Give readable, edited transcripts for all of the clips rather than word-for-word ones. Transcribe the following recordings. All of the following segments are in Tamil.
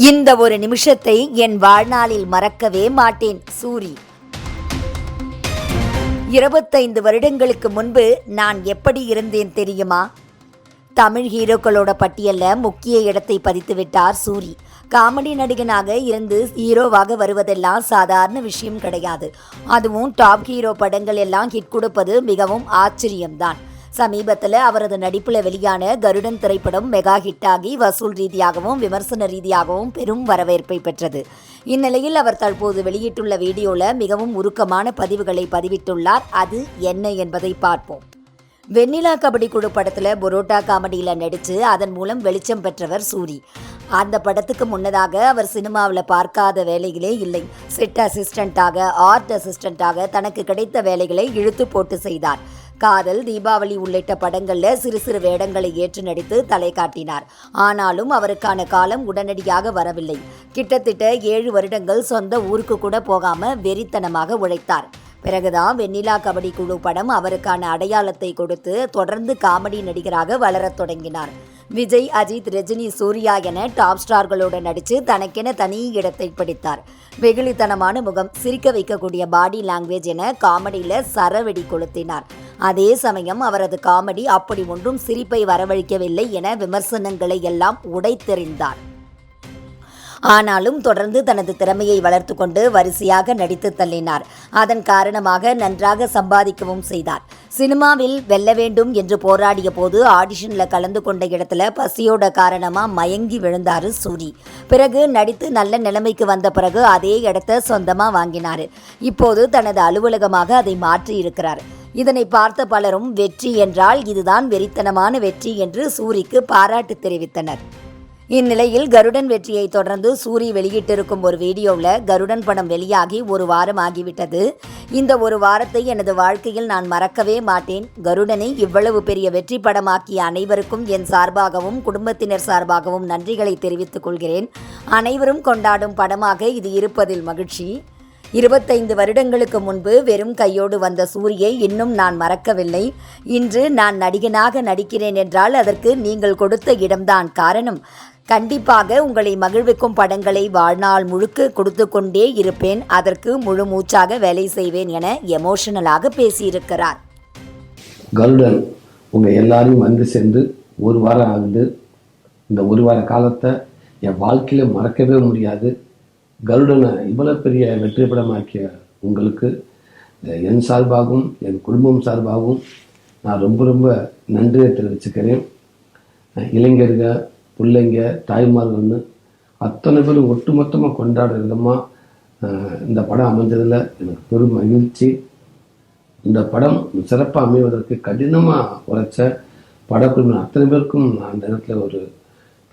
இந்த ஒரு நிமிஷத்தை என் வாழ்நாளில் மறக்கவே மாட்டேன். சூரி. 25 வருடங்களுக்கு முன்பு நான் எப்படி இருந்தேன் தெரியுமா? தமிழ் ஹீரோக்களோட பட்டியல்ல முக்கிய இடத்தை பதித்து விட்டார் சூரி. காமெடி நடிகனாக இருந்து ஹீரோவாக வருவதெல்லாம் சாதாரண விஷயம் கிடையாது. அதுவும் டாப் ஹீரோ படங்கள் எல்லாம் ஹிட் கொடுப்பது மிகவும் ஆச்சரியம்தான். சமீபத்தில் அவரது நடிப்பில் வெளியான கருடன் திரைப்படம் மெகா ஹிட்டாகி வசூல் ரீதியாகவும் விமர்சன ரீதியாகவும் பெரும் வரவேற்பை பெற்றது. இந்நிலையில் அவர் தற்போது வெளியிட்டுள்ள வீடியோவில் மிகவும் உருக்கமான பதிவுகளை பதிவிட்டுள்ளார். அது என்ன என்பதை பார்ப்போம். வெண்ணிலா கபடி குழு படத்தில் புரோட்டா காமெடியில் நடித்து அதன் மூலம் வெளிச்சம் பெற்றவர் சூரி. அந்த படத்துக்கு முன்னதாக அவர் சினிமாவில் பார்க்காத வேலைகளே இல்லை. செட் அசிஸ்டண்ட்டாக, ஆர்ட் அசிஸ்டண்ட்டாக தனக்கு கிடைத்த வேலைகளை இழுத்து போட்டு செய்தார். காதல், தீபாவளி உள்ளிட்ட படங்களில் சிறு சிறு வேடங்களை ஏற்று நடித்து தலை காட்டினார். ஆனாலும் அவருக்கான காலம் உடனடியாக வரவில்லை. கிட்டத்தட்ட 7 வருடங்கள் சொந்த ஊருக்கு கூட போகாம வெறித்தனமாக உழைத்தார். பிறகுதான் வெண்ணிலா கபடி குழு படம் அவருக்கான அடையாளத்தை கொடுத்து தொடர்ந்து காமெடி நடிகராக வளரத் தொடங்கினார். விஜய், அஜித், ரஜினி, சூர்யா என டாப் ஸ்டார்களோடு நடித்து தனக்கென தனி இடத்தை பிடித்தார். வெகுளித்தனமான முகம், சிரிக்க வைக்கக்கூடிய பாடி லாங்குவேஜ் என காமெடியில் சரவெடி கொளுத்தினார். அதே சமயம் அவரது காமெடி அப்படி ஒன்றும் சிரிப்பை வரவழைக்கவில்லை என விமர்சனங்களை எல்லாம் உடைத்தெறிந்தார். ஆனாலும் தொடர்ந்து தனது திறமையை வளர்த்து கொண்டு வரிசையாக நடித்து தள்ளினார். அதன் காரணமாக நன்றாக சம்பாதிக்கவும் செய்தார். சினிமாவில் வெல்ல வேண்டும் என்று போராடிய போது ஆடிஷனில் கலந்து கொண்ட இடத்துல பசியோட காரணமாக மயங்கி விழுந்தார் சூரி. பிறகு நடித்து நல்ல நிலைமைக்கு வந்த பிறகு அதே இடத்த சொந்தமாக வாங்கினார். இப்போது தனது அலுவலகமாக அதை மாற்றி இருக்கிறார். இதனை பார்த்த பலரும் வெற்றி என்றால் இதுதான் வெறித்தனமான வெற்றி என்று சூரிக்கு பாராட்டு தெரிவித்தனர். இந்நிலையில் கருடன் வெற்றியை தொடர்ந்து சூரி வெளியிட்டிருக்கும் ஒரு வீடியோவில் கருடன் படம் வெளியாகி 1 வாரம் ஆகிவிட்டது. இந்த 1 வாரத்தை எனது வாழ்க்கையில் நான் மறக்கவே மாட்டேன். கருடனை இவ்வளவு பெரிய வெற்றி படமாக்கிய அனைவருக்கும் என் சார்பாகவும் குடும்பத்தினர் சார்பாகவும் நன்றிகளை தெரிவித்துக் கொள்கிறேன். அனைவரும் கொண்டாடும் படமாக இது இருப்பதில் மகிழ்ச்சி. 25 வருடங்களுக்கு முன்பு வெறும் கையோடு வந்த சூரியை இன்னும் நான் மறக்கவில்லை. இன்று நான் நடிகனாக நடிக்கிறேன் என்றால் அதற்கு நீங்கள் கொடுத்த இடம்தான் காரணம். கண்டிப்பாக உங்களை மகிழ்விக்கும் படங்களை வாழ்நாள் முழுக்க கொடுத்து கொண்டே இருப்பேன். அதற்கு முழு மூச்சாக வேலை செய்வேன் என எமோஷனலாக பேசியிருக்கிறார். கருடன் உங்கள் எல்லாரையும் வந்து சேர்ந்து 1 வாரம் ஆகுது. இந்த 1 வார காலத்தை என் வாழ்க்கையில் மறக்கவே முடியாது. கருடனை இவ்வளோ பெரிய வெற்றி படமாக்கிய உங்களுக்கு என் சார்பாகவும் என் குடும்பம் சார்பாகவும் நான் ரொம்ப ரொம்ப நன்றியை தெரிவிச்சுக்கிறேன். இளைஞர்கள், பிள்ளைங்க, தாய்மார்கள்னு அத்தனை பேரும் ஒட்டுமொத்தமாக கொண்டாடுற விதமாக இந்த படம் அமைஞ்சதில் எனக்கு பெரும் மகிழ்ச்சி. இந்த படம் சிறப்பாக அமைவதற்கு கடினமாக உழைச்ச படக்குழுவினர் அத்தனை பேருக்கும் நான் அந்த நேரத்தில் ஒரு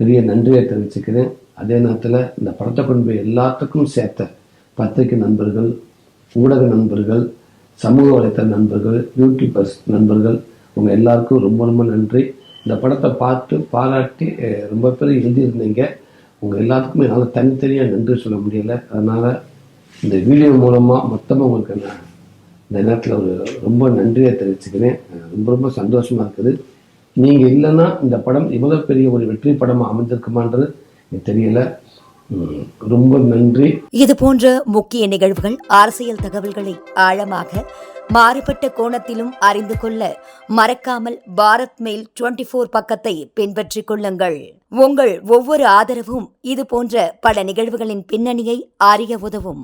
பெரிய நன்றியை தெரிவிச்சுக்கிறேன். அதே நேரத்தில் இந்த படத்தை கொண்டு போய் எல்லாத்துக்கும் சேர்த்த பத்திரிகை நண்பர்கள், ஊடக நண்பர்கள், சமூக வலைத்தள நண்பர்கள், யூடியூபர்ஸ் நண்பர்கள், உங்கள் எல்லாருக்கும் ரொம்ப ரொம்ப நன்றி. இந்த படத்தை பார்த்து பாராட்டி ரொம்ப பேர் எழுதியிருந்தீங்க. உங்கள் எல்லாத்துக்குமே என்னால் தனித்தனியாக நன்றி சொல்ல முடியலை. அதனால் இந்த வீடியோ மூலமாக மொத்தமாக உங்களுக்கு நான் இந்த நேரத்தில் ஒரு ரொம்ப நன்றியை தெரிவிச்சுக்கிறேன். ரொம்ப ரொம்ப சந்தோஷமாக இருக்குது. நீங்கள் இல்லைன்னா இந்த படம் இவ்வளோ பெரிய ஒரு வெற்றி படமாக அமைஞ்சிருக்குமான்றது எனக்கு தெரியல. ரொம்ப நன்றி. இது போன்ற முக்கிய நிகழ்வுகள், அரசியல் தகவல்களை ஆழமாக மாறுபட்ட கோணத்திலும் அறிந்து கொள்ள மறக்காமல் பாரத் மெயில் 24 பக்கத்தை பின்பற்றிக் கொள்ளுங்கள். உங்கள் ஒவ்வொரு ஆதரவும் இது போன்ற பல நிகழ்வுகளின் பின்னணியை அறிய உதவும்.